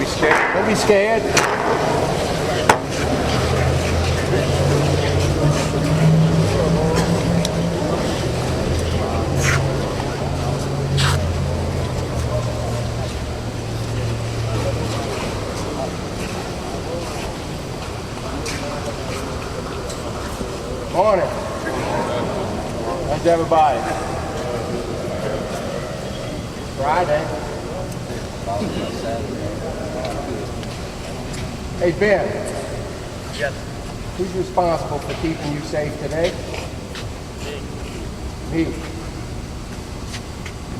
be scared. Don't be scared. Morning. How's everybody? Friday. Hey Ben. Yes. Who's responsible for keeping you safe today? Me.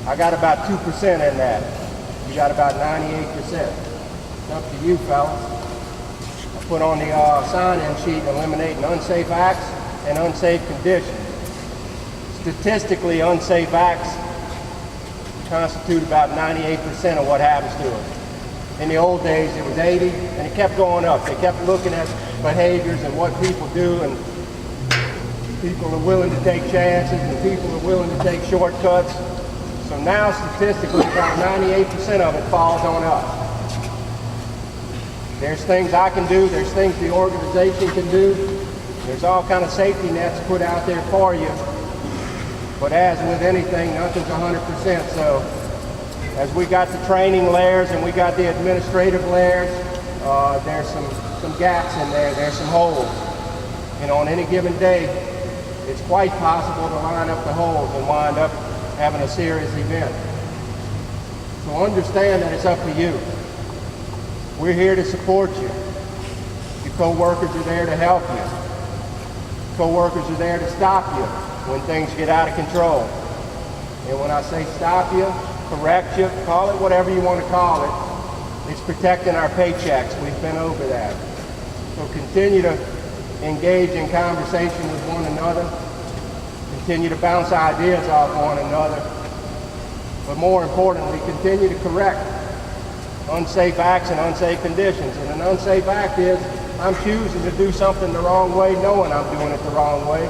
I got about 2% in that. You got about 98%. It's up to you, fellas. I put on the sign-in sheet eliminating unsafe acts and unsafe conditions. Statistically, unsafe acts constitute about 98% of what happens to us. In the old days, it was 80, and it kept going up. They kept looking at behaviors and what people do, and people are willing to take chances, and people are willing to take shortcuts. So now, statistically, about 98% of it falls on us. There's things I can do, there's things the organization can do, there's all kind of safety nets put out there for you. But as with anything, nothing's 100%. So as we got the training layers and we got the administrative layers, there's some gaps in there, there's some holes. And on any given day, it's quite possible to line up the holes and wind up having a serious event. So understand that it's up to you. We're here to support you. Your co-workers are there to help you. Co-workers are there to stop you when things get out of control. And when I say stop you, correct you, call it whatever you want to call it, it's protecting our paychecks. We've been over that. So continue to engage in conversation with one another. Continue to bounce ideas off one another. But more importantly, continue to correct unsafe acts and unsafe conditions. And an unsafe act is I'm choosing to do something the wrong way knowing I'm doing it the wrong way.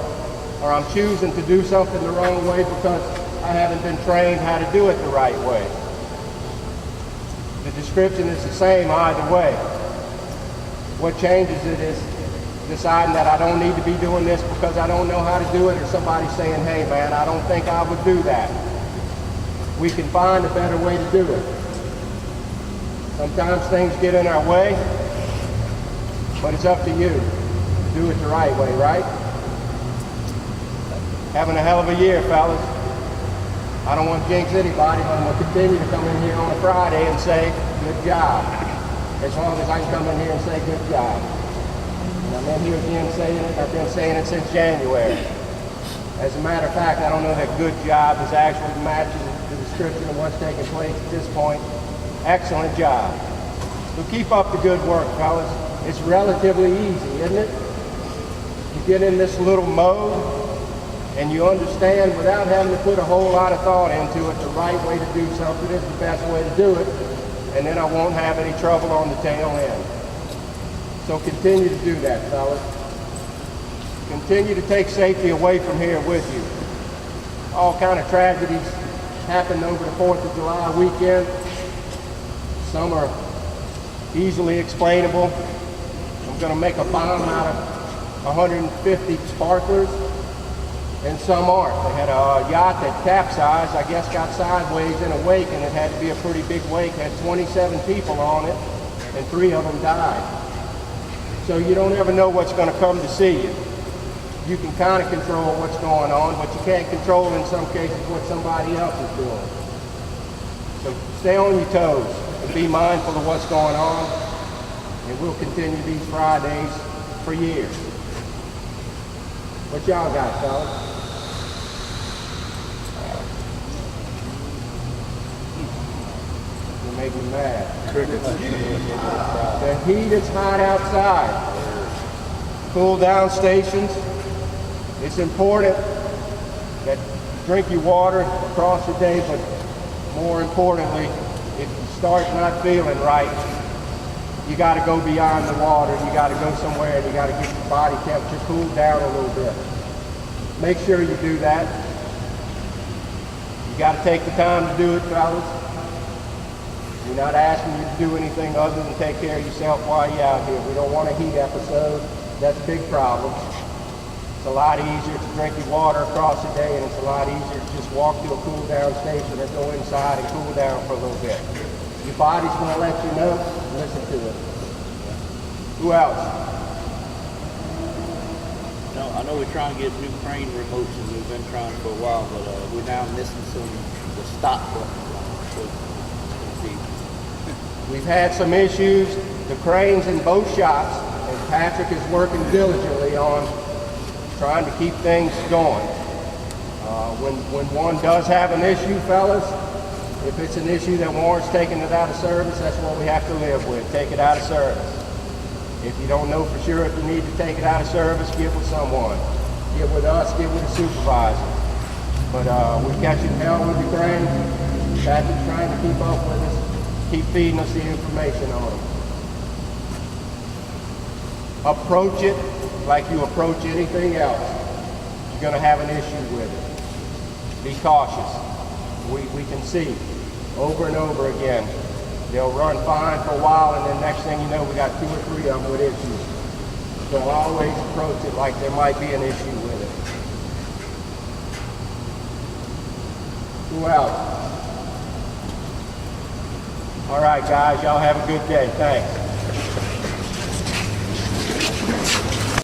Or I'm choosing to do something the wrong way because I haven't been trained how to do it the right way. The description is the same either way. What changes it is deciding that I don't need to be doing this because I don't know how to do it, or somebody saying, hey man, I don't think I would do that. We can find a better way to do it. Sometimes things get in our way, but it's up to you to do it the right way, right? Having a hell of a year, fellas. I don't want to jinx anybody, but I'm going to continue to come in here on a Friday and say, good job. As long as I can come in here and say, good job. And I'm in here again saying it. I've been saying it since January. As a matter of fact, I don't know that good job is actually matching the description of what's taking place at this point. Excellent job. So keep up the good work, fellas. It's relatively easy, isn't it? You get in this little mode, and you understand without having to put a whole lot of thought into it, the right way to do something is the best way to do it, and then I won't have any trouble on the tail end. So continue to do that, fellas. Continue to take safety away from here with you. All kind of tragedies happened over the 4th of July weekend. Some are easily explainable. I'm going to make a bomb out of 150 sparklers. And some aren't. They had a yacht that capsized, I guess got sideways in a wake, and it had to be a pretty big wake, had 27 people on it, and 3 of them died. So you don't ever know what's going to come to see you. You can kind of control what's going on, but you can't control in some cases what somebody else is doing. So stay on your toes and be mindful of what's going on, and we'll continue these Fridays for years. What y'all got, fellas? You make me mad. The heat is hot outside. Cool down stations. It's important that you drink your water across the day, but more importantly, if you start not feeling right, you got to go beyond the water. You got to go somewhere and you got to get your body temperature cooled down a little bit. Make sure you do that. You got to take the time to do it, fellas. We're not asking you to do anything other than take care of yourself while you're out here. We don't want a heat episode. That's a big problem. It's a lot easier to drink your water across the day, and it's a lot easier to just walk to a cool down station or go inside and cool down for a little bit. Your body's going to let you know. Listen to it. Who else? No, I know we're trying to get new crane remotes, and we've been trying for a while, but we're now missing the stop button. We've had some issues. The cranes in both shops, and Patrick is working diligently on trying to keep things going. When one does have an issue, fellas, if it's an issue that warrants taking it out of service, that's what we have to live with. Take it out of service. If you don't know for sure if you need to take it out of service, get with someone. Get with us, get with a supervisor. But we're catching hell with the crane. Patrick's trying to keep up with us. Keep feeding us the information on them. Approach it like you approach anything else. You're going to have an issue with it. Be cautious. We can see over and over again. They'll run fine for a while, and then next thing you know, we got 2 or 3 of them with issues. So always approach it like there might be an issue with it. Who else? All right, guys, y'all have a good day. Thanks.